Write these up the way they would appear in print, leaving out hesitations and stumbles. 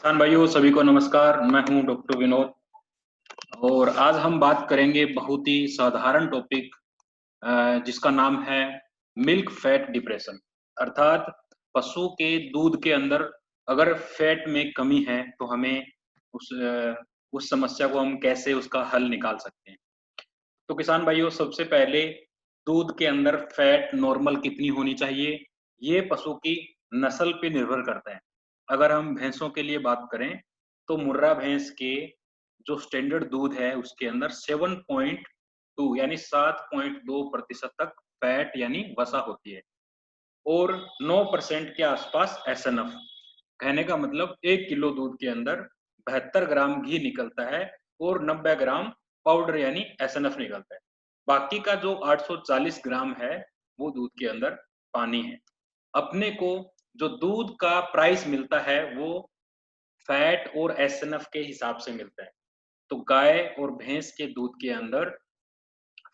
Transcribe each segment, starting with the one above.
किसान भाइयों सभी को नमस्कार। मैं हूं डॉक्टर विनोद और आज हम बात करेंगे बहुत ही साधारण टॉपिक जिसका नाम है मिल्क फैट डिप्रेशन। अर्थात पशु के दूध के अंदर अगर फैट में कमी है तो हमें उस समस्या को हम कैसे उसका हल निकाल सकते हैं। तो किसान भाइयों सबसे पहले दूध के अंदर फैट नॉर्मल कितनी होनी चाहिए, ये पशु की नस्ल पे निर्भर करता है। अगर हम भैंसों के लिए बात करें तो मुर्रा भैंस के जो स्टैंडर्ड दूध है उसके अंदर 7.2 यानी 7.2% तक फैट यानी वसा होती है और 9% के आसपास एसएनएफ। कहने का मतलब 1 किलो दूध के अंदर 72 ग्राम घी निकलता है और 90 ग्राम पाउडर यानी एसएनएफ निकलता है। बाकी का जो 840 ग्राम है वो दूध के अंदर पानी है। अपने को जो दूध का प्राइस मिलता है वो फैट और एसएनएफ के हिसाब से मिलता है। तो गाय और भैंस के दूध के अंदर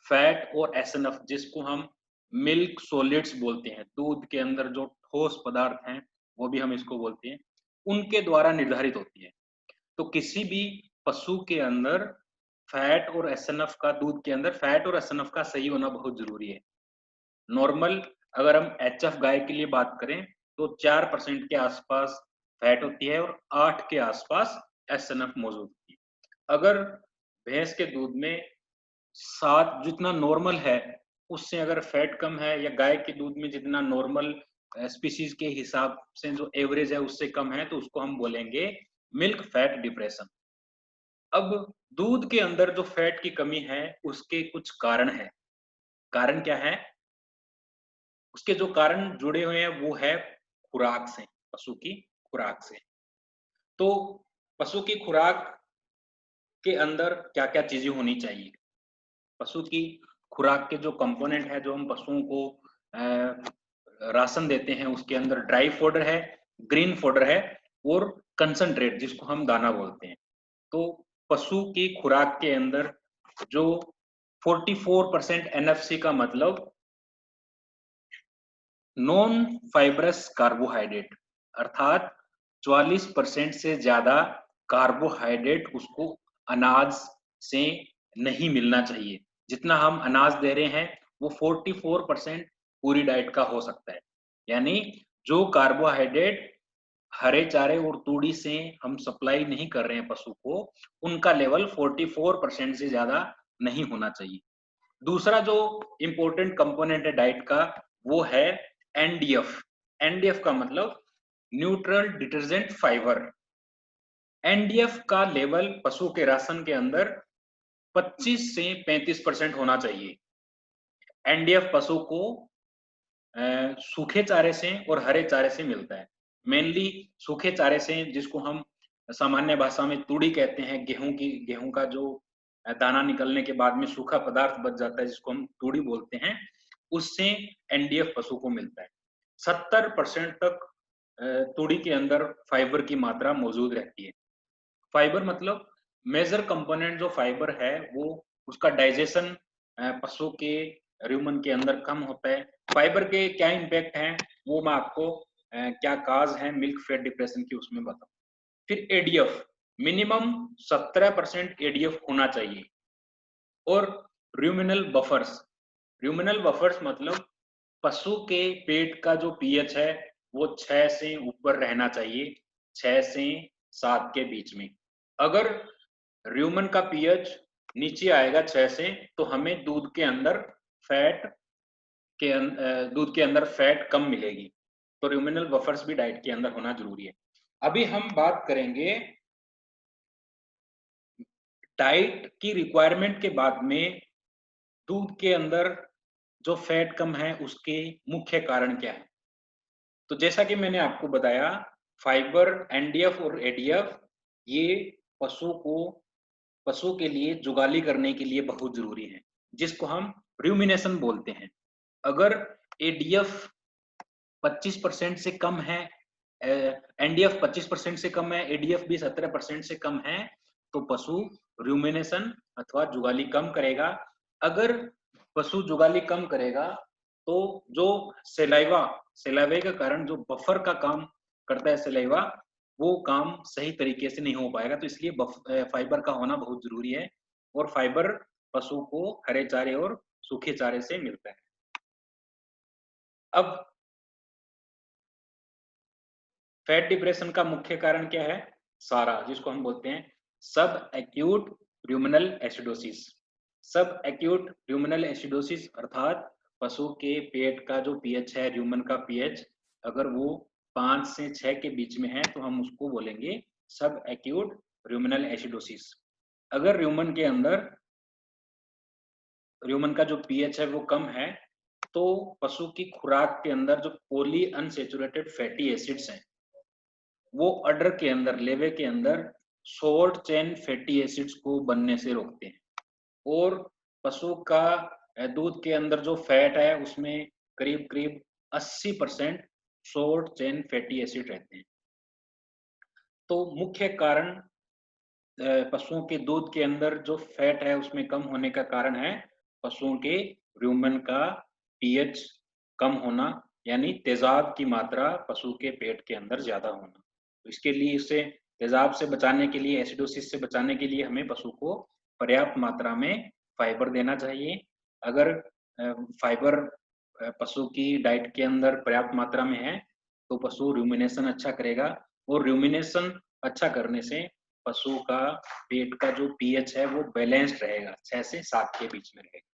फैट और एसएनएफ जिसको हम मिल्क सॉलिड्स बोलते हैं, दूध के अंदर जो ठोस पदार्थ हैं वो भी हम इसको बोलते हैं, उनके द्वारा निर्धारित होती है। तो किसी भी पशु के अंदर फैट और एसएनएफ का दूध के अंदर फैट और एसएनएफ का सही होना बहुत जरूरी है। नॉर्मल अगर हम एचएफ गाय के लिए बात करें तो 4% के आसपास फैट होती है और 8 के आसपास एसएनएफ मौजूद होती है। अगर भैंस के दूध में 7 जितना नॉर्मल है उससे अगर फैट कम है या गाय के दूध में जितना नॉर्मल स्पीशीज के हिसाब से जो एवरेज है उससे कम है तो उसको हम बोलेंगे मिल्क फैट डिप्रेशन। अब दूध के अंदर जो फैट की कमी है उसके कुछ कारण है। कारण क्या है? उसके जो कारण जुड़े हुए हैं वो है खुराक से, पशु की खुराक से। तो पशु की खुराक के अंदर क्या-क्या चीजें होनी चाहिए? पशु की खुराक के जो कंपोनेंट है, जो हम पशुओं को राशन देते हैं, उसके अंदर ड्राई फॉडर है, ग्रीन फॉडर है और कंसंट्रेट जिसको हम दाना बोलते हैं। तो पशु की खुराक के अंदर जो 44% एनएफसी का मतलब नॉन फाइब्रस कार्बोहाइड्रेट, अर्थात 44% से ज्यादा कार्बोहाइड्रेट उसको अनाज से नहीं मिलना चाहिए। जितना हम अनाज दे रहे हैं वो 44% पूरी डाइट का हो सकता है। यानी जो कार्बोहाइड्रेट हरे चारे और तूड़ी से हम सप्लाई नहीं कर रहे हैं पशु को, उनका लेवल 44% से ज्यादा नहीं होना चाहिए। दूसरा जो इम्पोर्टेंट कंपोनेंट है डाइट का वो है एनडीएफ। एनडीएफ का मतलब न्यूट्रल डिटर्जेंट फाइबर। एनडीएफ का लेवल पशु के राशन के अंदर 25 से 35% होना चाहिए। एनडीएफ पशु को सूखे चारे से और हरे चारे से मिलता है। मेनली सूखे चारे से, जिसको हम सामान्य भाषा में तूड़ी कहते हैं। गेहूं का जो दाना निकलने के बाद में सूखा पदार्थ बच जाता है जिसको हम तूड़ी बोलते हैं, उससे एनडीएफ पशु को मिलता है। 70% तक तूड़ी के अंदर फाइबर की मात्रा मौजूद रहती है। फाइबर मतलब मेजर कंपोनेंट जो फाइबर है वो उसका डाइजेशन पशु के र्यूमन के अंदर कम होता है। फाइबर के क्या इम्पैक्ट हैं वो मैं आपको क्या काज है मिल्क फैट डिप्रेशन की उसमें बताऊं। फिर एडीएफ मिनिमम 17% एडीएफ होना चाहिए। और र्यूमिनल बफर्स, र्यूमिनल बफर्स मतलब पशु के पेट का जो पीएच है वो 6 से ऊपर रहना चाहिए, 6 से 7 के बीच में। अगर र्यूमन का पीएच नीचे आएगा 6 से तो हमें दूध के अंदर फैट कम मिलेगी। तो र्यूमिनल बफर्स भी डाइट के अंदर होना जरूरी है। अभी हम बात करेंगे डाइट की रिक्वायरमेंट के बाद में दूध के अंदर जो फैट कम है उसके मुख्य कारण क्या है। तो जैसा कि मैंने आपको बताया, फाइबर, एनडीएफ और एडीएफ ये पशु को पशु के लिए जुगाली करने के लिए बहुत जरूरी है, जिसको हम रूमिनेशन बोलते हैं। अगर एडीएफ 25% से कम है, एनडीएफ 25% से कम है, एडीएफ भी 17% से कम है, तो पशु रूमिनेशन अथवा जुगाली कम करेगा। अगर पशु जुगाली कम करेगा तो जो सेलाइवा के कारण जो बफर का काम करता है सेलाइवा, वो काम सही तरीके से नहीं हो पाएगा। तो इसलिए फाइबर का होना बहुत जरूरी है, और फाइबर पशु को हरे चारे और सूखे चारे से मिलता है। अब फैट डिप्रेशन का मुख्य कारण क्या है? सारा, जिसको हम बोलते हैं सब एक्यूट र्यूमिनल एसिडोसिस। सब एक्यूट र्यूमिनल एसिडोसिस अर्थात पशु के पेट का जो पीएच है, र्यूमन का पीएच, अगर वो 5 से 6 के बीच में है तो हम उसको बोलेंगे सब एक्यूट र्यूमिनल एसिडोसिस। अगर र्यूमन का जो पीएच है वो कम है, तो पशु की खुराक के अंदर जो पॉली अनसैचुरेटेड फैटी एसिड्स हैं, वो अडर के अंदर, लेवे के अंदर शॉर्ट चेन फैटी एसिड्स को बनने से रोकते हैं, और पशु का दूध के अंदर जो फैट है उसमें करीब करीब 80% शॉर्ट चेन फैटी एसिड रहते हैं। तो मुख्य कारण पशुओं के दूध के अंदर जो फैट है उसमें कम होने का कारण है पशुओं के र्यूमन का पीएच कम होना, यानी तेजाब की मात्रा पशु के पेट के अंदर ज्यादा होना। तो इसके लिए, इससे तेजाब से बचाने के लिए, एसिडोसिस से बचाने के लिए हमें पशु को पर्याप्त मात्रा में फाइबर देना चाहिए। अगर फाइबर पशु की डाइट के अंदर पर्याप्त मात्रा में है तो पशु रूमिनेशन अच्छा करेगा, और रूमिनेशन अच्छा करने से पशु का पेट का जो पीएच है वो बैलेंस्ड रहेगा, 6 से 7 के बीच में रहेगा।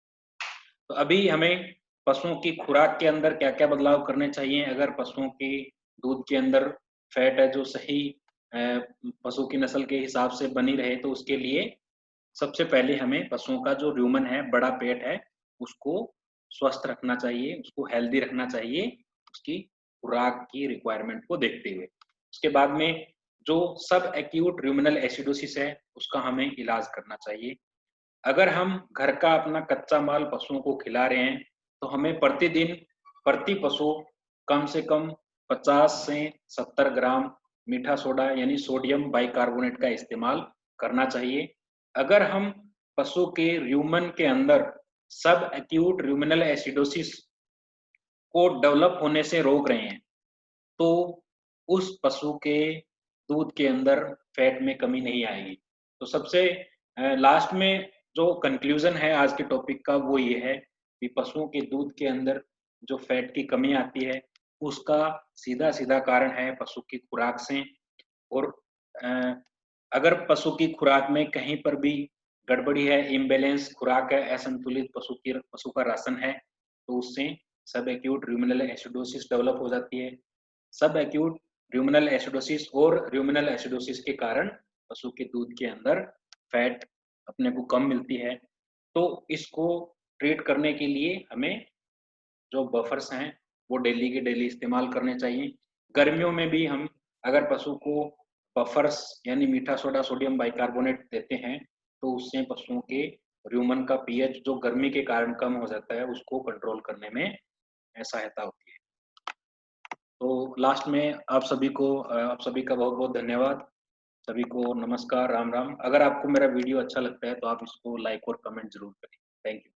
तो अभी हमें पशुओं की खुराक के अंदर क्या क्या बदलाव करने चाहिए अगर पशुओं की दूध के अंदर फैट है जो सही पशु की नस्ल के हिसाब से बनी रहे, तो उसके लिए सबसे पहले हमें पशुओं का जो र्यूमन है, बड़ा पेट है, उसको स्वस्थ रखना चाहिए, उसको हेल्दी रखना चाहिए, उसकी खुराक की रिक्वायरमेंट को देखते हुए। उसके बाद में जो सब एक्यूट र्यूमिनल एसिडोसिस है उसका हमें इलाज करना चाहिए। अगर हम घर का अपना कच्चा माल पशुओं को खिला रहे हैं तो हमें प्रतिदिन प्रति पशु कम से कम 50 से 70 ग्राम मीठा सोडा यानी सोडियम बाइकार्बोनेट का इस्तेमाल करना चाहिए। अगर हम पशु के र्यूमन के अंदर सब एक्यूट र्यूमिनल एसिडोसिस को डेवलप होने से रोक रहे हैं, तो उस पशु के दूध के अंदर फैट में कमी नहीं आएगी। तो सबसे लास्ट में जो कंक्लूजन है आज के टॉपिक का वो ये है कि पशुओं के दूध के अंदर जो फैट की कमी आती है उसका सीधा-सीधा कारण है पशु की खुराक से, और अ, अगर पशु की खुराक में कहीं पर भी गड़बड़ी है, इम्बैलेंस खुराक है, असंतुलित पशु का राशन है, तो उससे सब एक्यूट र्यूमिनल एसिडोसिस डेवलप हो जाती है। सब एक्यूट र्यूमिनल एसिडोसिस और र्यूमिनल एसिडोसिस के कारण पशु के दूध के अंदर फैट अपने को कम मिलती है। तो इसको ट्रीट करने के लिए हमें जो बफर्स हैं वो डेली के डेली इस्तेमाल करने चाहिए। गर्मियों में भी हम अगर पशु को बफर्स यानी मीठा सोडा, सोडियम बाइकार्बोनेट देते हैं तो उससे पशुओं के र्यूमन का पीएच जो गर्मी के कारण कम हो जाता है उसको कंट्रोल करने में सहायता होती है। तो लास्ट में आप सभी का बहुत-बहुत धन्यवाद। सभी को नमस्कार, राम राम। अगर आपको मेरा वीडियो अच्छा लगता है तो आप इसको लाइक और कमेंट जरूर करें। Thank you.